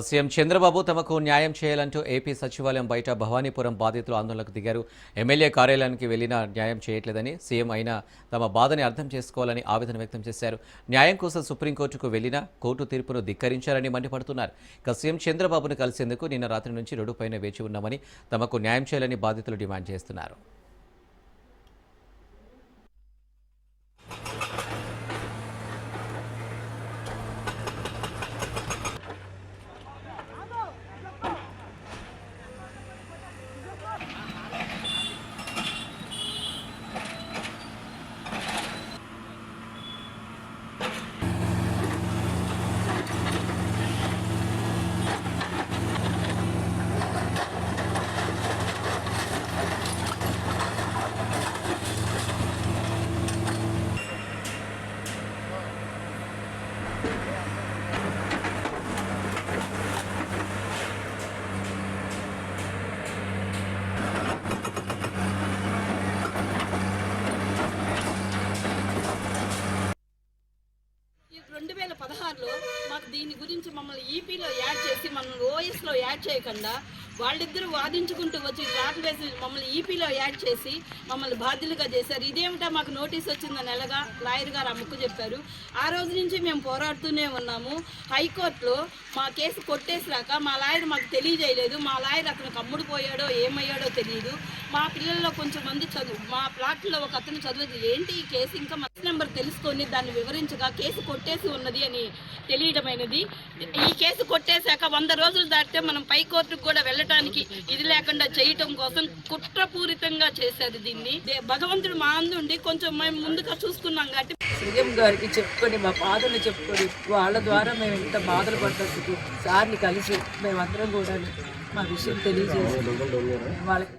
CM Chandrababu తమకు న్యాయం చేయాలంటూ ఏపీ సచివాలయం బయట భవానీపురం బాధితులు ఆందోళనకు దిగారు. ఎమ్మెల్యే కార్యాలయానికి వెళ్లినా న్యాయం చేయట్లేదని, సీఎం అయినా తమ బాధని అర్థం చేసుకోవాలని ఆవేదన వ్యక్తం చేశారు. న్యాయం కోసం సుప్రీంకోర్టుకు వెళ్లినా కోర్టు తీర్పును ధిక్కరించారని మండిపడుతున్నారు. సీఎం చంద్రబాబును కలిసేందుకు నిన్న రాత్రి నుంచి రోడ్డుపైన వేచి ఉన్నామని, తమకు న్యాయం చేయాలని బాధితులు డిమాండ్ చేస్తున్నారు. మాకు దీని గురించి మమ్మల్ని ఈపీలో యాడ్ చేసి మమ్మల్ని ఓఎస్లో యాడ్ చేయకుండా వాళ్ళిద్దరూ వాదించుకుంటూ వచ్చి ట్రాక్ వేసి మమ్మల్ని ఈపీలో యాడ్ చేసి మమ్మల్ని బాధ్యులుగా చేశారు. ఇదేమిటా మాకు నోటీస్ వచ్చిందని నెలగా లాయర్ గారు అమ్మకు చెప్పారు. ఆ రోజు నుంచి మేము పోరాడుతూనే ఉన్నాము. హైకోర్టులో మా కేసు కొట్టేసిరాక మా లాయర్ మాకు తెలియజేయలేదు. మా లాయర్ అతనికి అమ్ముడు పోయాడో ఏమయ్యాడో తెలియదు. మా పిల్లల్లో కొంచెం మంది మా ప్లాట్లో ఒక అతను చదువుది ఏంటి ఈ కేసు ఇంకా మధ్య నెంబర్ తెలుసుకొని దాన్ని వివరించగా కేసు కొట్టేసి ఉన్నది అని తెలియడమైనది. ఈ కేసు కొట్టేశాక 100 రోజులు దాటితే మనం పై కోర్టుకు కూడా వెళ్ళటానికి ఇది లేకుండా చేయటం కోసం కుట్రపూరితంగా చేశారు దీన్ని. భగవంతుడు మా అందుండి కొంచెం మేము ముందుగా చూసుకున్నాం కాబట్టి సీఎం గారికి చెప్పుకొని మా బాధలు చెప్పుకొని వాళ్ళ ద్వారా మేము ఇంత బాధలు పడ్డందుకు సార్ని కలిసి మేమందరం కూడా మా విషయం తెలియజేసి వాళ్ళకి